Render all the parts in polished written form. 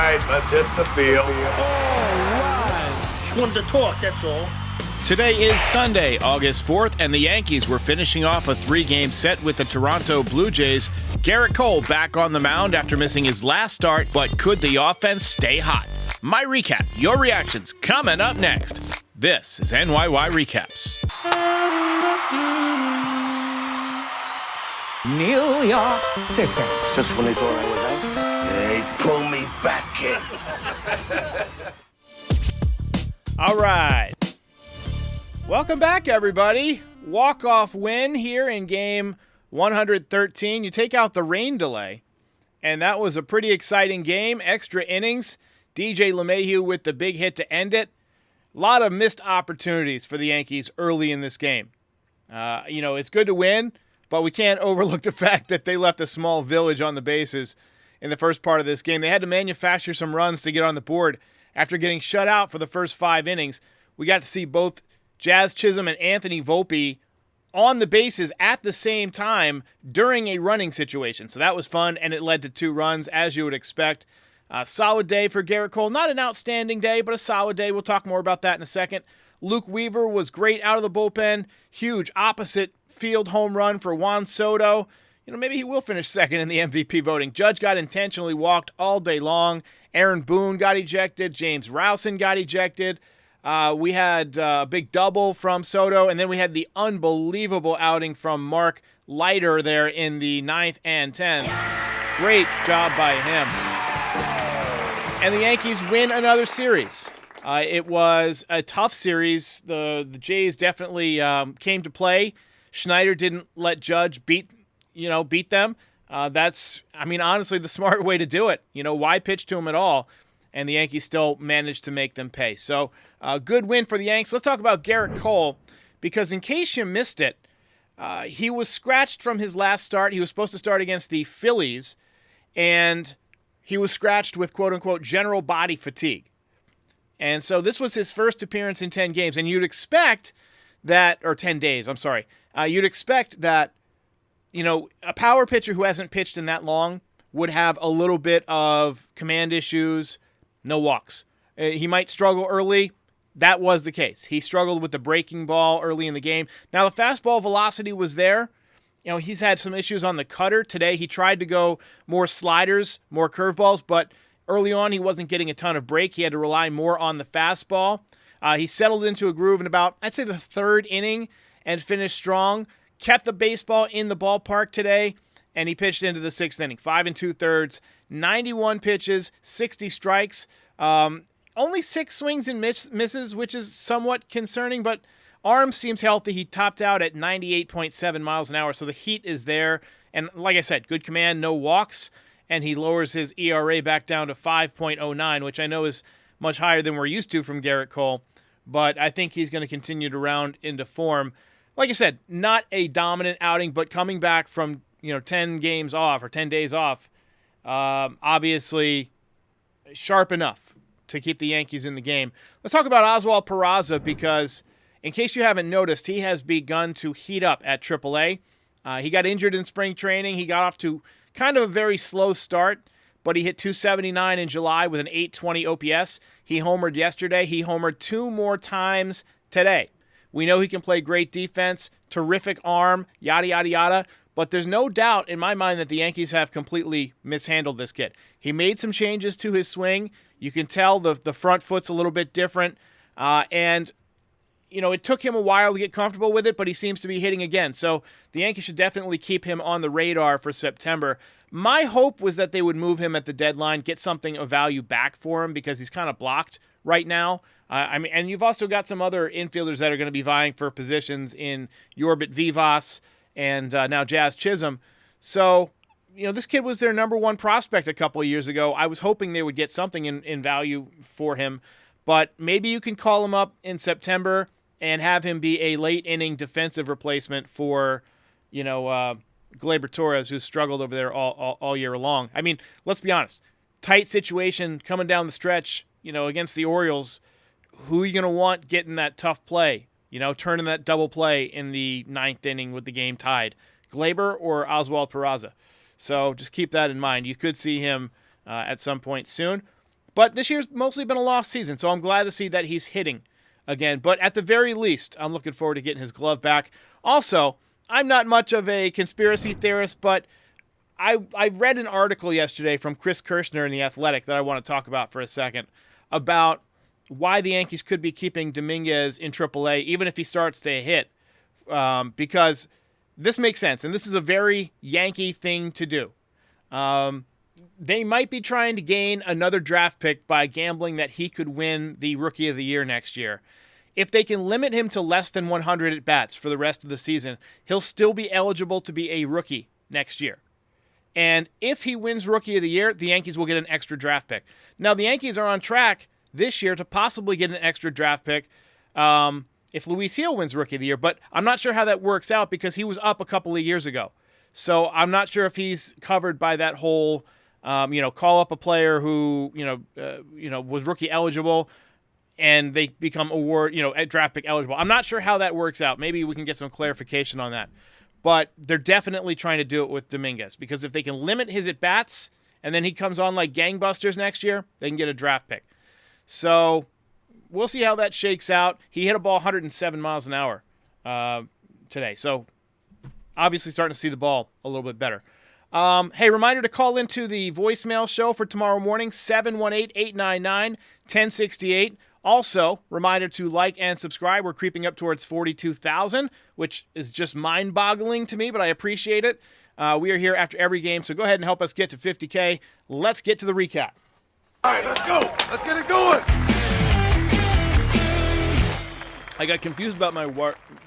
right, let's hit the field. All right. Just wanted to talk, that's all. Today is Sunday, August 4th, and the Yankees were finishing off a 3-game set with the Toronto Blue Jays. Gerrit Cole back on the mound after missing his last start, but could the offense stay hot? My recap, your reactions, coming up next. This is NYY Recaps. New York City. Just when they thought I was out, they pull me back, kid. All right. Welcome back, everybody. Walk-off win here in game 113. You take out the rain delay, and that was a pretty exciting game. Extra innings. DJ LeMahieu with the big hit to end it. A lot of missed opportunities for the Yankees early in this game. It's good to win, but we can't overlook the fact that they left a small village on the bases in the first part of this game. They had to manufacture some runs to get on the board after getting shut out for the first 5 innings. We got to see both Jazz Chisholm and Anthony Volpe on the bases at the same time during a running situation. So that was fun, and it led to 2 runs, as you would expect. Solid day for Gerrit Cole. Not an outstanding day, but a solid day. We'll talk more about that in a second. Luke Weaver was great out of the bullpen. Huge opposite field home run for Juan Soto. Maybe he will finish second in the MVP voting. Judge got intentionally walked all day long. Aaron Boone got ejected. James Rowson got ejected. We had a big double from Soto, and then we had the unbelievable outing from Mark Leiter there in the 9th and 10th. Great job by him. And the Yankees win another series. It was a tough series. The Jays definitely came to play. Schneider didn't let Judge beat them. That's, honestly, the smart way to do it. Why pitch to him at all? And the Yankees still managed to make them pay. So, good win for the Yanks. Let's talk about Gerrit Cole, because in case you missed it, he was scratched from his last start. He was supposed to start against the Phillies, and he was scratched with quote-unquote general body fatigue. And so this was his first appearance in 10 games, and you'd expect that, or 10 days, I'm sorry. You'd expect that, a power pitcher who hasn't pitched in that long would have a little bit of command issues, no walks. He might struggle early. That was the case. He struggled with the breaking ball early in the game. Now, the fastball velocity was there. He's had some issues on the cutter. Today, he tried to go more sliders, more curveballs, but early on, he wasn't getting a ton of break. He had to rely more on the fastball. He settled into a groove in about, I'd say, the 3rd inning and finished strong. Kept the baseball in the ballpark today, and he pitched into the 6th inning. 5 2/3, 91 pitches, 60 strikes. Only 6 swings and misses, which is somewhat concerning, but arm seems healthy. He topped out at 98.7 miles an hour, so the heat is there. And like I said, good command, no walks, and he lowers his ERA back down to 5.09, which I know is much higher than we're used to from Gerrit Cole, but I think he's going to continue to round into form. Like I said, not a dominant outing, but coming back from 10 games off or 10 days off, obviously sharp enough to keep the Yankees in the game. Let's talk about Oswald Peraza, because in case you haven't noticed, he has begun to heat up at AAA. He got injured in spring training. He got off to kind of a very slow start, but he hit .279 in July with an .820 OPS. He homered yesterday. He homered 2 more times today. We know he can play great defense, terrific arm, yada, yada, yada. But there's no doubt in my mind that the Yankees have completely mishandled this kid. He made some changes to his swing. You can tell the front foot's a little bit different. And it took him a while to get comfortable with it, but he seems to be hitting again. So the Yankees should definitely keep him on the radar for September. My hope was that they would move him at the deadline, get something of value back for him, because he's kind of blocked right now. And you've also got some other infielders that are going to be vying for positions in Yorbit Vivas and now Jazz Chisholm. So, this kid was their number 1 prospect a couple of years ago. I was hoping they would get something in value for him. But maybe you can call him up in September and have him be a late inning defensive replacement for, Gleyber Torres, who's struggled over there all year long. Let's be honest. Tight situation coming down the stretch, against the Orioles. Who are you going to want getting that tough play? Turning that double play in the 9th inning with the game tied. Gleyber or Oswald Peraza. So just keep that in mind. You could see him at some point soon. But this year's mostly been a lost season, so I'm glad to see that he's hitting again. But at the very least, I'm looking forward to getting his glove back. Also, I'm not much of a conspiracy theorist, but I read an article yesterday from Chris Kirschner in The Athletic that I want to talk about for a second about why the Yankees could be keeping Dominguez in AAA, even if he starts to hit, because this makes sense, and this is a very Yankee thing to do. They might be trying to gain another draft pick by gambling that he could win the Rookie of the Year next year. If they can limit him to less than 100 at-bats for the rest of the season, he'll still be eligible to be a rookie next year. And if he wins Rookie of the Year, the Yankees will get an extra draft pick. Now, the Yankees are on track this year to possibly get an extra draft pick if Luis Gil wins Rookie of the Year, but I'm not sure how that works out because he was up a couple of years ago. So I'm not sure if he's covered by that whole, call up a player who, was rookie eligible and they become draft pick eligible. I'm not sure how that works out. Maybe we can get some clarification on that. But they're definitely trying to do it with Dominguez because if they can limit his at-bats and then he comes on like gangbusters next year, they can get a draft pick. So we'll see how that shakes out. He hit a ball 107 miles an hour today. So obviously starting to see the ball a little bit better. Hey, reminder to call into the voicemail show for tomorrow morning, 718-899-1068. Also, reminder to like and subscribe. We're creeping up towards 42,000, which is just mind-boggling to me, but I appreciate it. We are here after every game, so go ahead and help us get to 50K. Let's get to the recap. All right, let's go. Let's get it going. I got confused about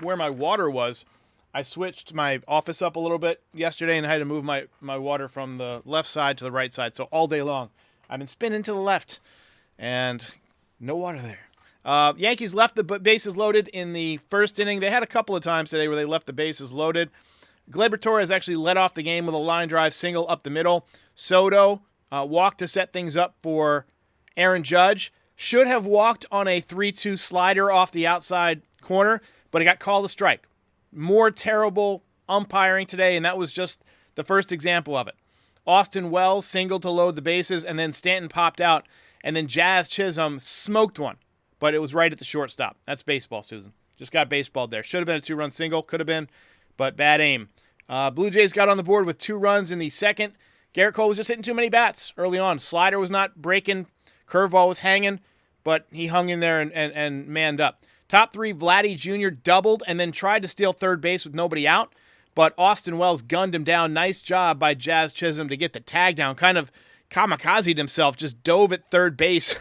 where my water was. I switched my office up a little bit yesterday, and I had to move my water from the left side to the right side. So all day long, I've been spinning to the left, and no water there. Yankees left the bases loaded in the first inning. They had a couple of times today where they left the bases loaded. Gleyber Torres actually led off the game with a line drive single up the middle. Soto walked to set things up for Aaron Judge. Should have walked on a 3-2 slider off the outside corner, but he got called a strike. More terrible umpiring today, and that was just the first example of it. Austin Wells singled to load the bases, and then Stanton popped out, and then Jazz Chisholm smoked one, but it was right at the shortstop. That's baseball, Susan. Just got baseballed there. Should have been a 2-run single. Could have been, but bad aim. Blue Jays got on the board with 2 runs in the second. Garrett Cole was just hitting too many bats early on. Slider was not breaking. Curveball was hanging, but he hung in there and manned up. Top 3, Vladdy Jr. doubled and then tried to steal third base with nobody out, but Austin Wells gunned him down. Nice job by Jazz Chisholm to get the tag down. Kind of kamikazed himself, just dove at third base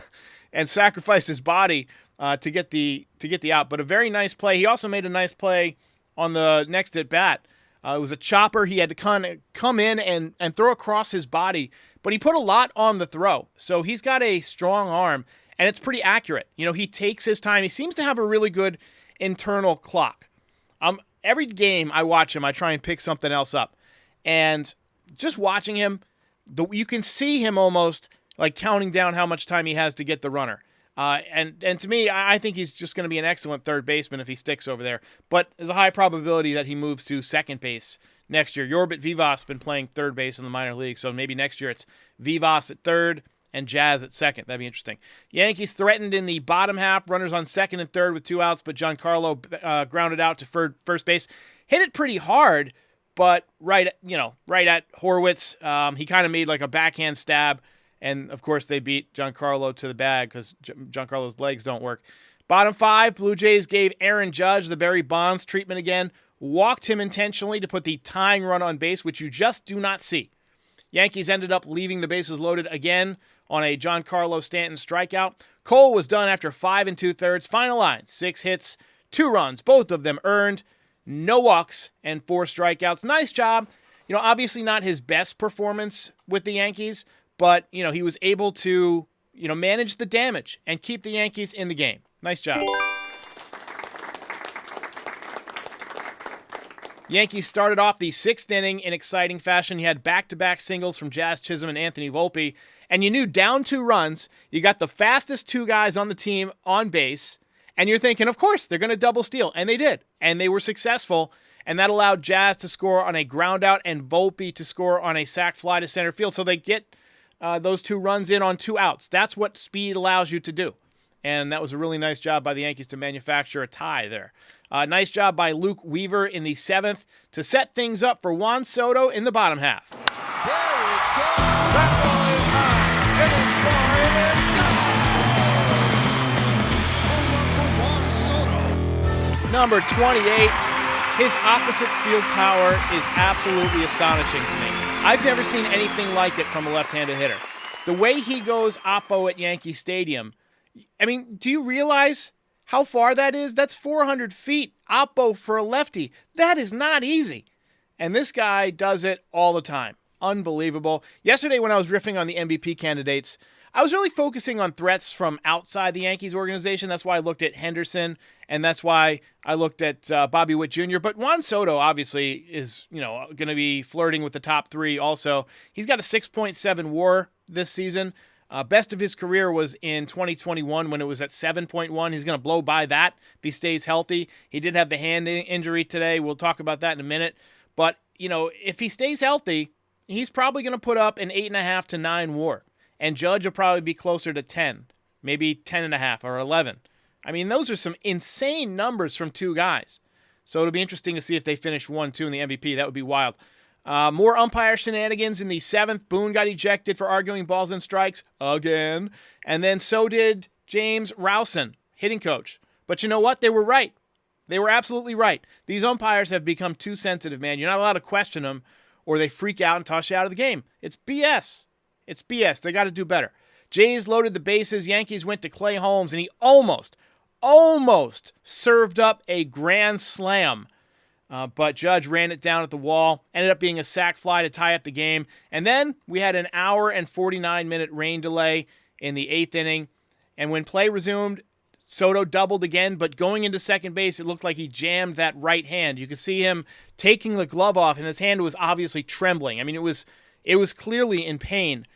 and sacrificed his body to get the out. But a very nice play. He also made a nice play on the next at bat. It was a chopper. He had to kind of come in and throw across his body, but he put a lot on the throw. So he's got a strong arm, and it's pretty accurate. He takes his time. He seems to have a really good internal clock. Every game I watch him, I try and pick something else up. And just watching him, you can see him almost like counting down how much time he has to get the runner. And to me, I think he's just going to be an excellent third baseman if he sticks over there. But there's a high probability that he moves to second base next year. Yorbit Vivas has been playing third base in the minor league, so maybe next year it's Vivas at third and Jazz at second. That'd be interesting. Yankees threatened in the bottom half, runners on second and third with 2 outs, but Giancarlo grounded out to first base. Hit it pretty hard, but right at Horwitz. He kind of made like a backhand stab, and of course they beat Giancarlo to the bag because Giancarlo's legs don't work. Bottom 5, Blue Jays gave Aaron Judge the Barry Bonds treatment again, walked him intentionally to put the tying run on base, which you just do not see. Yankees ended up leaving the bases loaded again on a Giancarlo Stanton strikeout. Cole was done after 5 2/3. Final line, 6 hits, 2 runs, both of them earned, no walks, and 4 strikeouts. Nice job. Obviously not his best performance with the Yankees, but, he was able to, manage the damage and keep the Yankees in the game. Nice job. Yankees started off the 6th inning in exciting fashion. You had back-to-back singles from Jazz Chisholm and Anthony Volpe, and you knew down 2 runs, you got the fastest 2 guys on the team on base, and you're thinking, of course, they're going to double steal, and they did, and they were successful, and that allowed Jazz to score on a ground out and Volpe to score on a sac fly to center field, so they get those 2 runs in on 2 outs. That's what speed allows you to do. And that was a really nice job by the Yankees to manufacture a tie there. Nice job by Luke Weaver in the 7th to set things up for Juan Soto in the bottom half. There it goes. That ball is high. It is far. It is gone. Home run for Juan Soto. Number 28, his opposite field power is absolutely astonishing to me. I've never seen anything like it from a left-handed hitter. The way he goes oppo at Yankee Stadium, I mean, do you realize how far that is? That's 400 feet oppo for a lefty. That is not easy. And this guy does it all the time. Unbelievable. Yesterday when I was riffing on the MVP candidates, I was really focusing on threats from outside the Yankees organization. That's why I looked at Henderson, and that's why I looked at Bobby Witt Jr. But Juan Soto obviously is, going to be flirting with the top 3 also. He's got a 6.7 WAR this season. Best of his career was in 2021 when it was at 7.1. He's going to blow by that if he stays healthy. He did have the hand injury today. We'll talk about that in a minute. But, if he stays healthy, he's probably going to put up an 8.5 to 9 WAR. And Judge will probably be closer to 10, maybe 10.5 or 11. I mean, those are some insane numbers from 2 guys. So it'll be interesting to see if they finish 1-2 in the MVP. That would be wild. More umpire shenanigans in the 7th. Boone got ejected for arguing balls and strikes again. And then so did James Rowson, hitting coach. But you know what? They were right. They were absolutely right. These umpires have become too sensitive, man. You're not allowed to question them or they freak out and toss you out of the game. It's BS. It's BS. They got to do better. Jays loaded the bases. Yankees went to Clay Holmes, and he almost served up a grand slam. But Judge ran it down at the wall. Ended up being a sac fly to tie up the game. And then we had an hour and 49-minute rain delay in the 8th inning. And when play resumed, Soto doubled again. But going into second base, it looked like he jammed that right hand. You could see him taking the glove off, and his hand was obviously trembling. I mean, it was clearly in pain.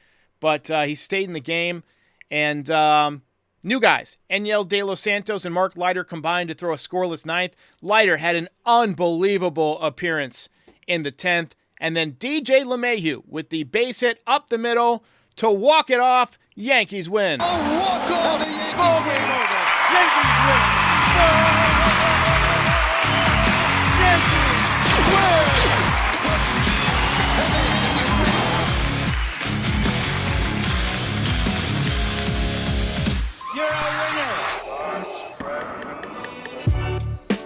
But he stayed in the game. And new guys, Enyel De Los Santos and Mark Leiter combined to throw a scoreless 9th. Leiter had an unbelievable appearance in the 10th. And then DJ LeMahieu with the base hit up the middle to walk it off. Yankees win. A walk-off. The Yankees win. Yankees win. Yankees win.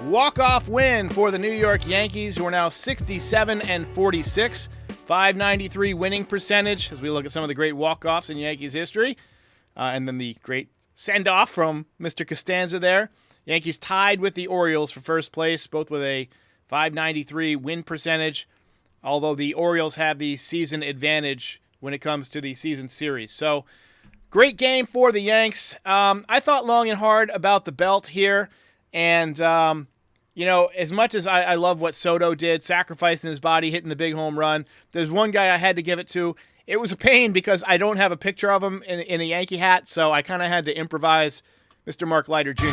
Walk-off win for the New York Yankees, who are now 67-46, 593 winning percentage as we look at some of the great walk-offs in Yankees history. And then the great send-off from Mr. Costanza there. Yankees tied with the Orioles for first place, both with a 593 win percentage, although the Orioles have the season advantage when it comes to the season series. So, great game for the Yanks. I thought long and hard about the belt here, and as much as I love what Soto did, sacrificing his body, hitting the big home run, there's one guy I had to give it to. It was a pain because I don't have a picture of him in a Yankee hat, so I kind of had to improvise Mr. Mark Leiter Jr.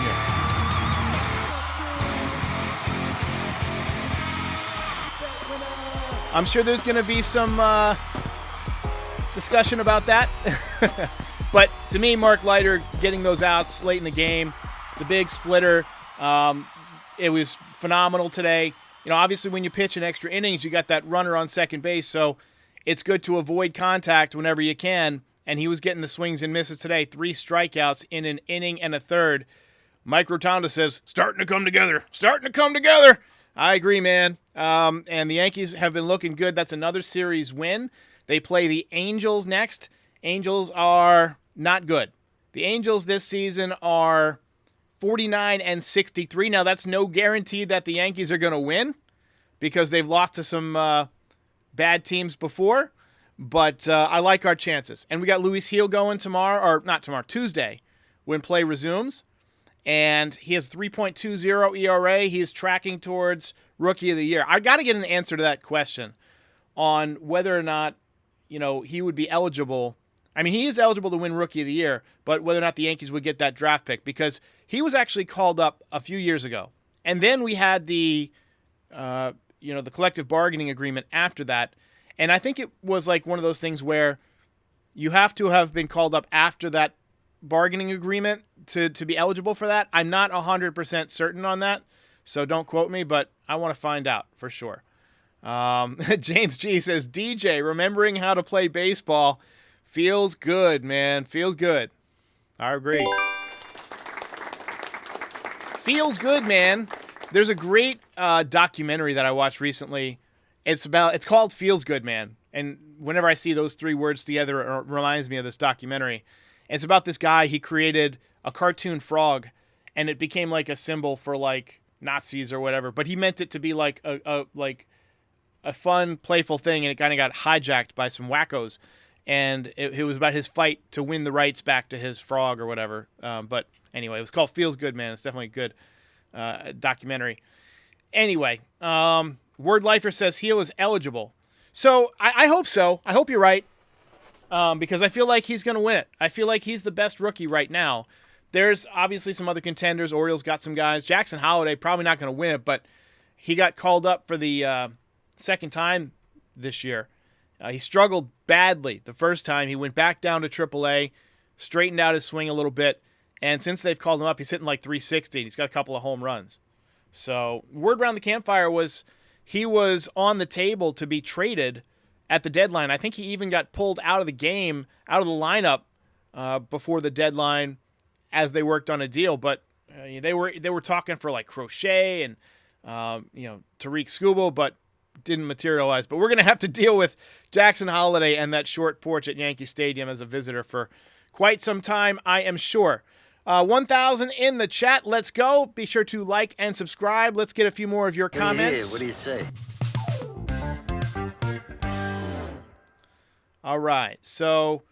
I'm sure there's going to be some discussion about that. But to me, Mark Leiter getting those outs late in the game, the big splitter, it was phenomenal today. Obviously when you pitch in extra innings, you got that runner on second base, so it's good to avoid contact whenever you can, and he was getting the swings and misses today. 3 strikeouts in an inning and a third. Mike Rotonda says, starting to come together. I agree, man. And the Yankees have been looking good. That's another series win. They play the Angels next. Angels are not good. The Angels this season are 49-63. Now, that's no guarantee that the Yankees are going to win because they've lost to some bad teams before, but I like our chances. And we got Luis Gil going Tuesday, when play resumes, and he has 3.20 ERA. He is tracking towards Rookie of the Year. I got to get an answer to that question on whether or not, he would be eligible. I mean, he is eligible to win Rookie of the Year, but whether or not the Yankees would get that draft pick, because he was actually called up a few years ago. And then we had the collective bargaining agreement after that. And I think it was like one of those things where, you have to have been called up after that bargaining agreement to be eligible for that. I'm not 100% certain on that, so don't quote me, but I want to find out for sure. James G says, DJ, remembering how to play baseball feels good, man. Feels good. I agree. Feels good, man. There's a great documentary that I watched recently. It's called Feels Good, Man. And whenever I see those three words together, it reminds me of this documentary. It's about this guy. He created a cartoon frog, and it became like a symbol for like Nazis or whatever. But he meant it to be like a fun, playful thing, and it kind of got hijacked by some wackos. And it was about his fight to win the rights back to his frog or whatever. But anyway, it was called Feels Good, Man. It's definitely a good documentary. Anyway, Word Lifer says Heel is eligible. So I hope so. I hope you're right. Because I feel like he's going to win it. I feel like he's the best rookie right now. There's obviously some other contenders. Orioles got some guys. Jackson Holliday probably not going to win it, but he got called up for the second time this year. He struggled badly the first time. He went back down to AAA, straightened out his swing a little bit, and since they've called him up, he's hitting like 360. He's got a couple of home runs. So word around the campfire was he was on the table to be traded at the deadline. I think he even got pulled out of the game, out of the lineup before the deadline as they worked on a deal. But they were talking for like Crochet and Tariq Skubal, but didn't materialize. But we're going to have to deal with Jackson Holliday and that short porch at Yankee Stadium as a visitor for quite some time, I am sure. 1,000 in the chat. Let's go. Be sure to like and subscribe. Let's get a few more of your comments. What do you say? All right. So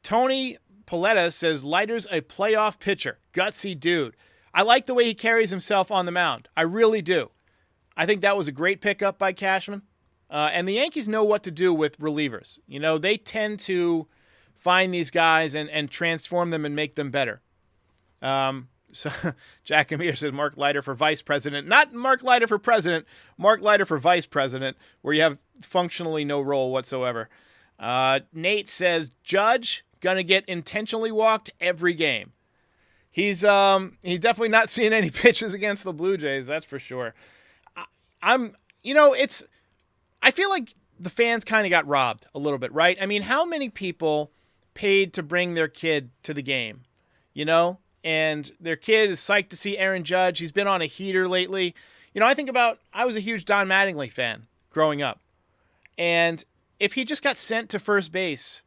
Tony Paletta says Leiter's a playoff pitcher. Gutsy dude. I like the way he carries himself on the mound. I really do. I think that was a great pickup by Cashman. And the Yankees know what to do with relievers. You know, they tend to find these guys and transform them and make them better. So Jack Amir says Mark Leiter for vice president. Not Mark Leiter for president. Mark Leiter for vice president, where you have functionally no role whatsoever. Nate says Judge going to get intentionally walked every game. He's definitely not seeing any pitches against the Blue Jays, that's for sure. I feel like the fans kind of got robbed a little bit, right? I mean, how many people paid to bring their kid to the game, and their kid is psyched to see Aaron Judge. He's been on a heater lately. I was a huge Don Mattingly fan growing up, and if he just got sent to first base,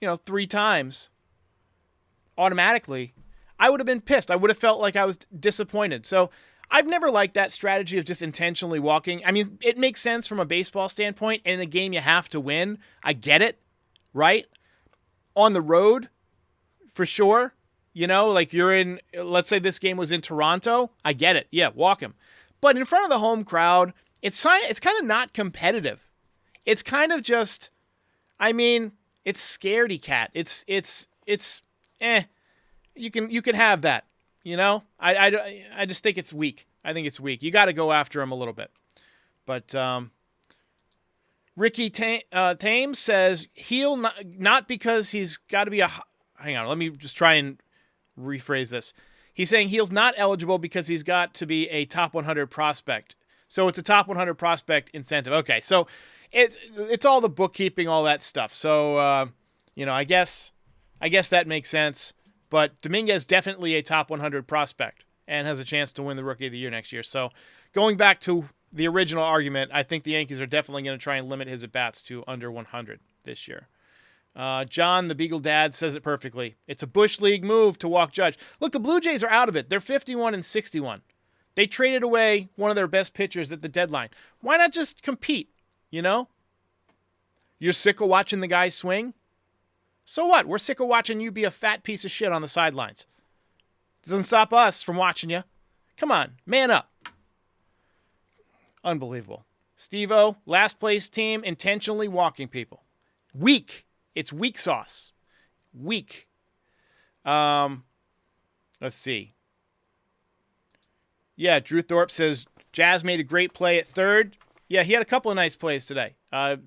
3 times automatically, I would have been pissed. I would have felt like I was disappointed. So I've never liked that strategy of just intentionally walking. I mean, it makes sense from a baseball standpoint. In a game you have to win. I get it, right? On the road, for sure. Like you're in, let's say this game was in Toronto. I get it. Yeah, walk him. But in front of the home crowd, it's kind of not competitive. It's kind of just, it's scaredy cat. It's you can have that. I just think it's weak. I think it's weak. You got to go after him a little bit. But Ricky Thames says heel not because he's got to be hang on, let me just try and rephrase this. He's saying heel's not eligible because he's got to be a top 100 prospect. So it's a top 100 prospect incentive. Okay, so it's all the bookkeeping, all that stuff. So I guess that makes sense. But Dominguez definitely a top 100 prospect and has a chance to win the Rookie of the Year next year. So going back to the original argument, I think the Yankees are definitely going to try and limit his at-bats to under 100 this year. John, the Beagle Dad, says it perfectly. It's a Bush League move to walk Judge. Look, the Blue Jays are out of it. They're 51-61. They traded away one of their best pitchers at the deadline. Why not just compete, You're sick of watching the guys swing? So what? We're sick of watching you be a fat piece of shit on the sidelines. Doesn't stop us from watching you. Come on, man up. Unbelievable. Steve-O, last place team, intentionally walking people. Weak. It's weak sauce. Weak. Let's see. Yeah, Drew Thorpe says Jazz made a great play at third. Yeah, he had a couple of nice plays today.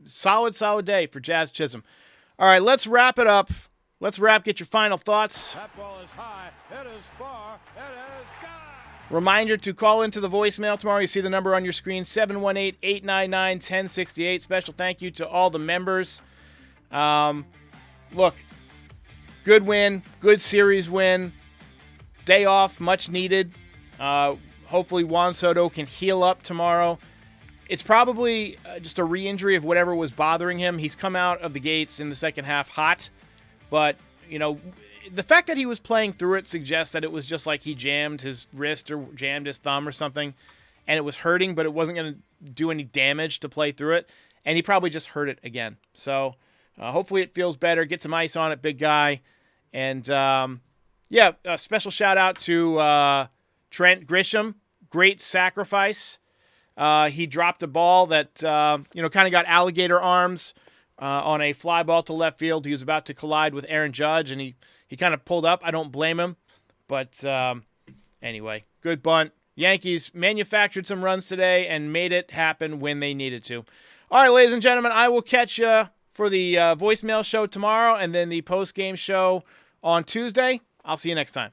Solid day for Jazz Chisholm. All right, let's wrap it up. Get your final thoughts. That ball is high. It is far. It is gone. Reminder to call into the voicemail tomorrow. You see the number on your screen, 718-899-1068. Special thank you to all the members. Look, good win, good series win. Day off, much needed. Hopefully Juan Soto can heal up tomorrow. It's probably just a re-injury of whatever was bothering him. He's come out of the gates in the second half hot. But, the fact that he was playing through it suggests that it was just like he jammed his wrist or jammed his thumb or something, and it was hurting, but it wasn't going to do any damage to play through it, and he probably just hurt it again. So hopefully it feels better. Get some ice on it, big guy. And, a special shout-out to Trent Grisham. Great sacrifice. He dropped a ball that, kind of got alligator arms on a fly ball to left field. He was about to collide with Aaron Judge, and he kind of pulled up. I don't blame him. But anyway, good bunt. Yankees manufactured some runs today and made it happen when they needed to. All right, ladies and gentlemen, I will catch you for the voicemail show tomorrow and then the post-game show on Tuesday. I'll see you next time.